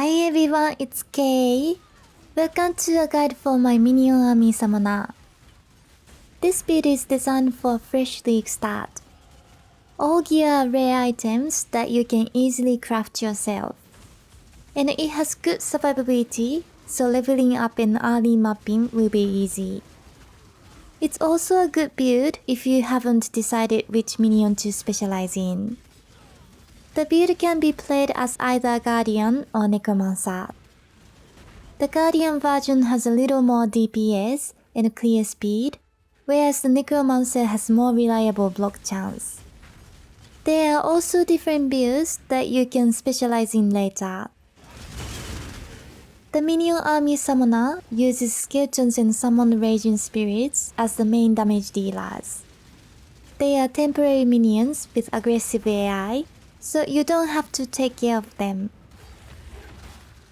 Hi everyone, it's Kay. Welcome to a guide for my Minion Army Summoner. This build is designed for a fresh league start. All gear are rare items that you can easily craft yourself. And it has good survivability, so leveling up and early mapping will be easy. It's also a good build if you haven't decided which minion to specialize in. The build can be played as either Guardian or Necromancer. The Guardian version has a little more DPS and clear speed, whereas the Necromancer has more reliable block chance. There are also different builds that you can specialize in later. The Minion Army Summoner uses Skeletons and Summon Raging Spirits as the main damage dealers. They are temporary minions with aggressive AI, so you don't have to take care of them.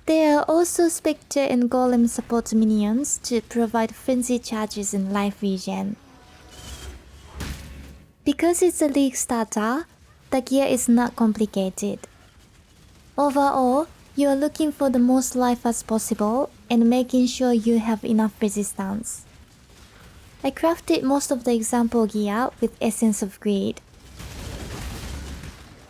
There are also Spectre and Golem support minions to provide frenzy charges and life regen. Because it's a league starter, the gear is not complicated. Overall, you are looking for the most life as possible and making sure you have enough resistance. I crafted most of the example gear with Essence of Greed.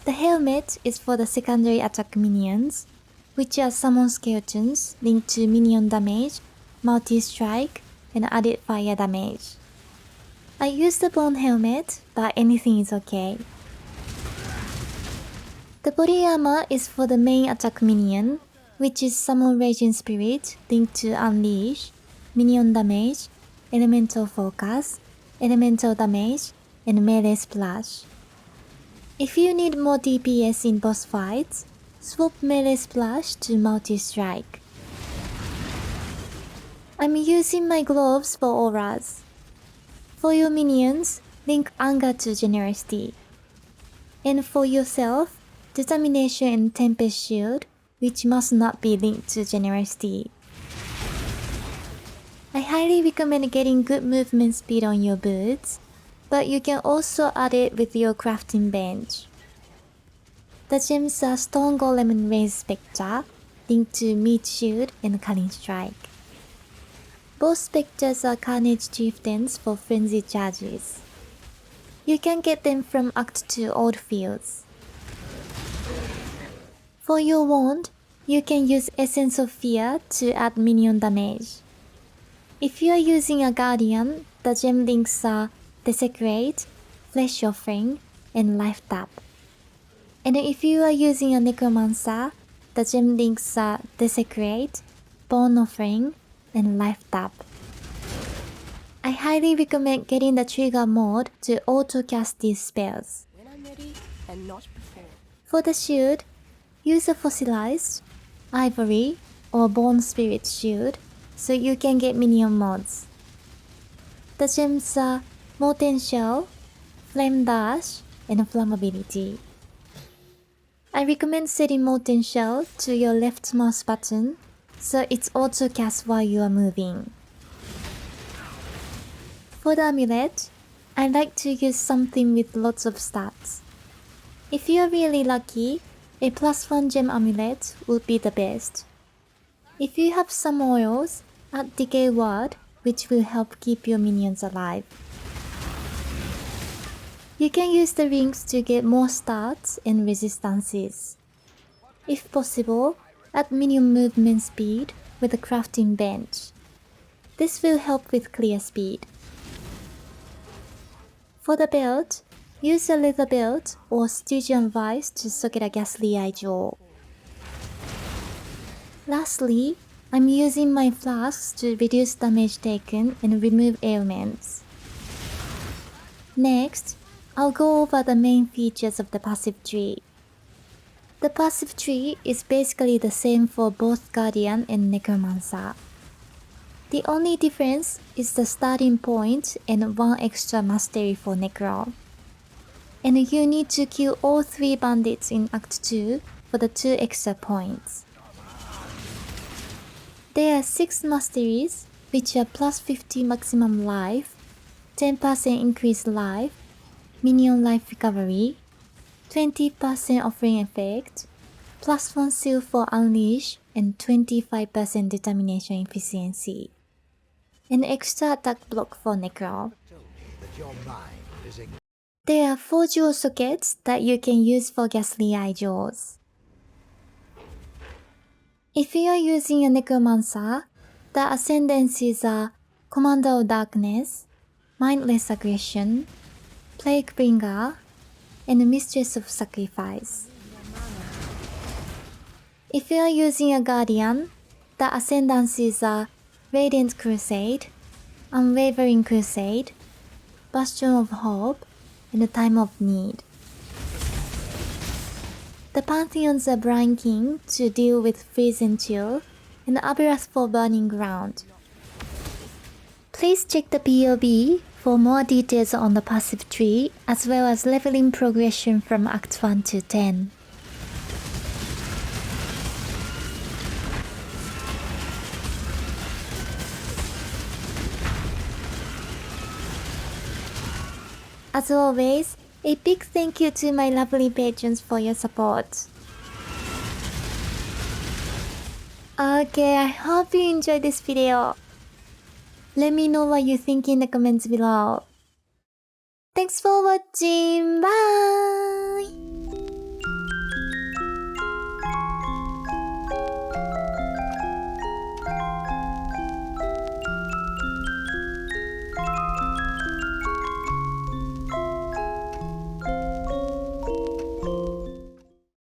The helmet is for the secondary attack minions, which are summon skeletons linked to minion damage, multi-strike, and added fire damage. I used the bone helmet, but anything is okay. The body armor is for the main attack minion, which is Summon Raging Spirit linked to Unleash, minion damage, elemental focus, elemental damage, and melee splash. If you need more DPS in boss fights, swap melee splash to multi-strike. I'm using my gloves for auras. For your minions, link anger to generosity. And for yourself, determination and tempest shield, which must not be linked to generosity. I highly recommend getting good movement speed on your boots, but you can also add it with your crafting bench. The gems are Stone Golem and Raise Spectre, linked to Meat Shield and Cunning Strike. Both Spectres are Carnage Chieftains for frenzy charges. You can get them from Act 2 Old Fields. For your wand, you can use Essence of Fear to add minion damage. If you are using a Guardian, the gem links are Desecrate, Flesh Offering, and Life Tap. And if you are using a Necromancer, the gem links are Desecrate, Bone Offering, and Life Tap. I highly recommend getting the trigger mode to auto-cast these spells. When I'm ready and not before. For the shield, use a Fossilized, Ivory, or Bone Spirit shield so you can get minion mods. The gems are Molten Shell, Flame Dash, and Flammability. I recommend setting Molten Shell to your left mouse button so it's auto-cast while you are moving. For the amulet, I like to use something with lots of stats. If you are really lucky, a +1 gem amulet would be the best. If you have some oils, add Decay Ward, which will help keep your minions alive. You can use the rings to get more stats and resistances. If possible, add minion movement speed with a crafting bench. This will help with clear speed. For the belt, use a leather belt or Stygian Vice to socket a Ghastly Eye Jaw. Lastly, I'm using my flasks to reduce damage taken and remove ailments. Next, I'll go over the main features of the passive tree. The passive tree is basically the same for both Guardian and Necromancer. The only difference is the starting point and one extra mastery for Necro. And you need to kill all 3 bandits in Act 2 for the 2 extra points. There are 6 masteries, which are +50 maximum life, 10% increased life, minion life recovery, 20% offering effect, +1 seal for Unleash and 25% determination efficiency. An extra attack block for Necro. There are 4 jaw sockets that you can use for Ghastly Eye jaws. If you are using a Necromancer, the ascendancies are Commander of Darkness, Mindless Aggression, Plaguebringer, and Mistress of Sacrifice. If you are using a Guardian, the ascendancies are Radiant Crusade, Unwavering Crusade, Bastion of Hope, and Time of Need. The Pantheons are Brine King to deal with Freeze and Chill, and Aberrath for Burning Ground. Please check the POB for more details on the passive tree, as well as leveling progression from Act 1 to 10. As always, a big thank you to my lovely patrons for your support. Okay, I hope you enjoyed this video. Let me know what you think in the comments below. Thanks for watching, bye!